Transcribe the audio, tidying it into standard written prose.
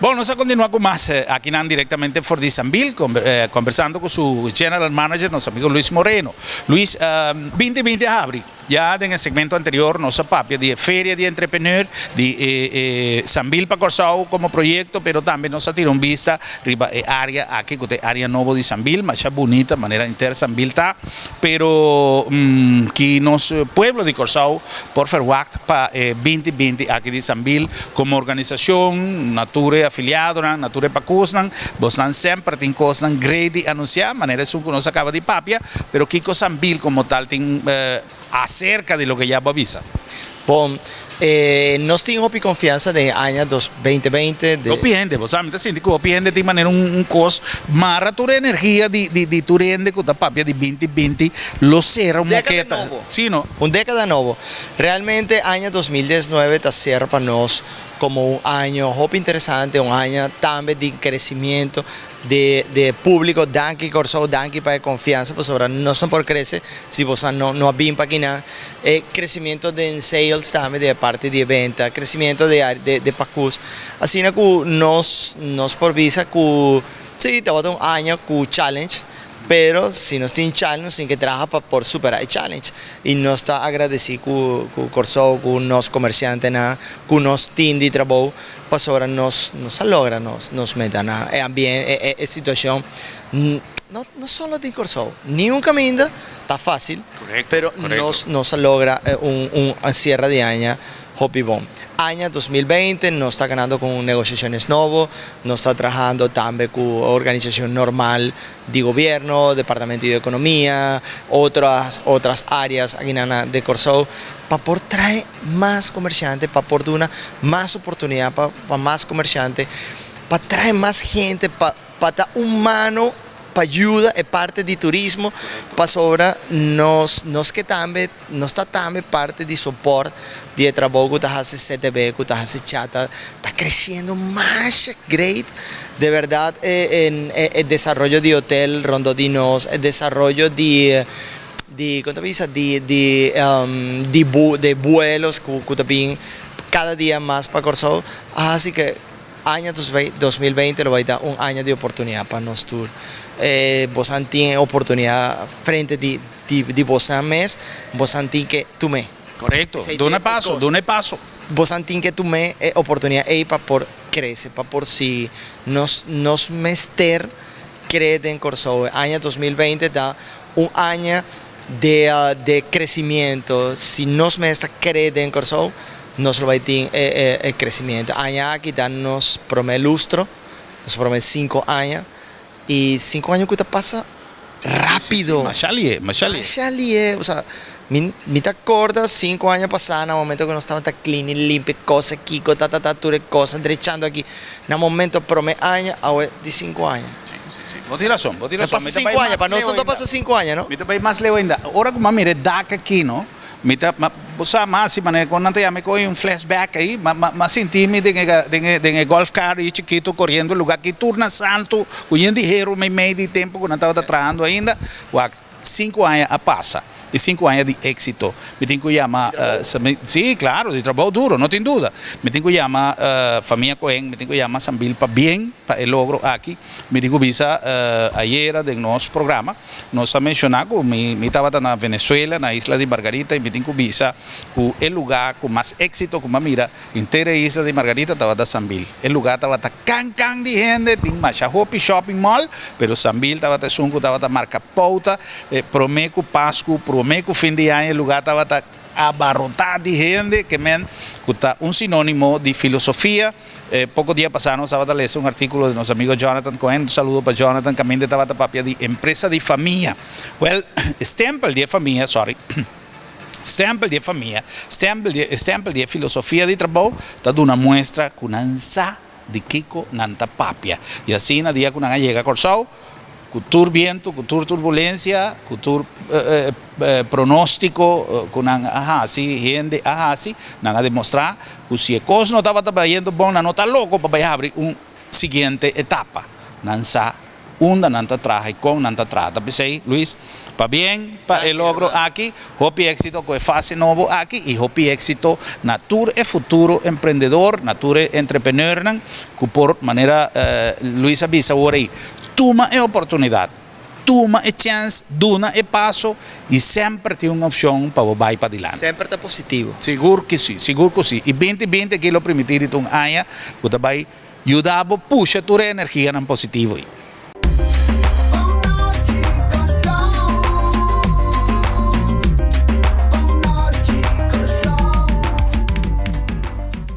Bueno, vamos a continuar con más aquí directamente por Disambil, conversando con su General Manager, nuestro amigo Luis Moreno. Luis, 2020 abre, ya en el segmento anterior, nuestra papia de Feria de Entrepreneur de Sambil para Corsao como proyecto, pero también nos tirado un vista riba área aquí, área nuevo de Sambil, más bonita, manera inter Sambil está, pero que nos pueblo de Corsao por Ferwacht para 2020 aquí de Sambil como organización, Nature afiliado, Nature Pacusnan, Bosnan sempre tem coisas grande anunciar, maneira que nos acaba de papia, pero Kiko Sambil como tal tem acerca de lo que ya avisa. Bom, nós temos confiança de ano 2020. Depende, você sabe, assim, depende de maneira curso, mas a tua energia de tua rende com a papia de 2020, lo será uma moqueta. Sim, não? Década novo. Realmente, ano 2019 está ser para nós como ano muito interessante, ano também de crescimento de público, danke Corsao, danke para confiança, pues ahora no son por crecer, si vos no habían para aquí crecimiento de sales también de parte de venta, crecimiento de Pacus, así que nos por visa que sí, estaba un año con challenge, pero si nos tiene challenge, sin que trabaja por superar el challenge. Y nos está agradecido con Corsao, con los comerciantes, con los team de trabajo, pues ahora nos logra, nos metan en ambiente, situación, no solo de Corsao, ni un camino, está fácil, correcto, pero correcto. Nos logra un cierre de año, Hopi Bomb. Año 2020 nos está ganando con negociaciones nuevas, nos está trabajando también con organización normal de gobierno, departamento de economía, otras áreas aquí de Corsao, para poder traer más comerciantes, para poder dar más oportunidad para más comerciantes, para traer más gente, para dar humano, para ayuda es parte de turismo, para sobra nos que también nos está también parte de soporte de trabajo que hace CTB, que hace Chata, está creciendo más great, de verdad en el desarrollo de hotel Rondodinos, el desarrollo de vuelos que también cada día más para Corsao, así que año 2020 lo va a dar un año de oportunidad para nosotros. Vos tiene oportunidad frente de vos mes, vos tiene que tomar. Correcto, dune paso. Vos tiene que tomar oportunidad para por crecer, para por si nos mester creer en Corsao. Año 2020 da un año de crecimiento. Si nos mester creer en Corsao, nos lo va a tener el crecimiento. Año aquí nos promete lustro, nos promete 5 años. Y 5 años que te pasa rápido. Machalie. O sea, me te acuerdas 5 años pasados, en el momento que no estaba tan clean y limpio, cosas, kiko, cosas, derechando aquí. En el momento, promete años, ahora de 5 años. Sí. Vos tienes razón. Pasa 5 años, para nosotros pasa 5 años, ¿no? Me te país más leo ainda. Ahora como mire, DAC aquí, ¿no? Você mais se maneira quando não me coi flashback aí, mas senti-me de golf car e chiquito correndo lugar que turna santo, o dinheiro meio de tempo quando estava trabalhando ainda, 5 anos a passa. E 5 anos de êxito. Me tenho que chamar, sim, claro, de trabalho duro, não tem dúvida. Me tenho que chamar família Cohen, me tenho que chamar Sambil para bem, para o logro aqui. Me tenho que visar ayer do nosso programa, nós mencionamos, me estava na Venezuela, na Isla de Margarita, e me tenho que visar que o lugar com mais êxito, como mira, inteira Isla de Margarita estava da Sambil. O lugar estava can de gente, tinha mais shopping mall, pero Sambil estava da sunco, estava da marca Pauta, Promeco, Pasco, Promeco, fim de ano, o lugar estava abarrotado de gente, que está um sinônimo de filosofia. Pouco dia passado, estava a ler um artículo de nosso amigo Jonathan Cohen, saludo para Jonathan, que também estava a papia de empresa de família. Well, stempel de família, sorry. Stempel de família, stempel de filosofia de trabalho, está dando uma muestra com nansa de Kiko Nanta Papia. E assim, na dia que nós chega a Corsao, cultura viento, cultura turbulencia, cultura pronóstico, con así, gente, así, van a demostrar que si el cosa no estaba trabajando bueno, no está loco para abrir una siguiente etapa. Nansa unda nanta traje con nanta trata. Pensei, Luis, para bien, para el logro aqui, hopi éxito com fase novo aqui e hopi éxito natur e futuro empreendedor, natur entrepreneur, que por maneira Luis avisa aí, toma a oportunidade. Toma a chance, duna e passo e sempre tem uma opção para vai para adiante. Sempre está positivo. Seguro que sim, seguro que sim. E 2020 aquilo permitir então aia, que vai ajudar a puxar a tua energia na positivo.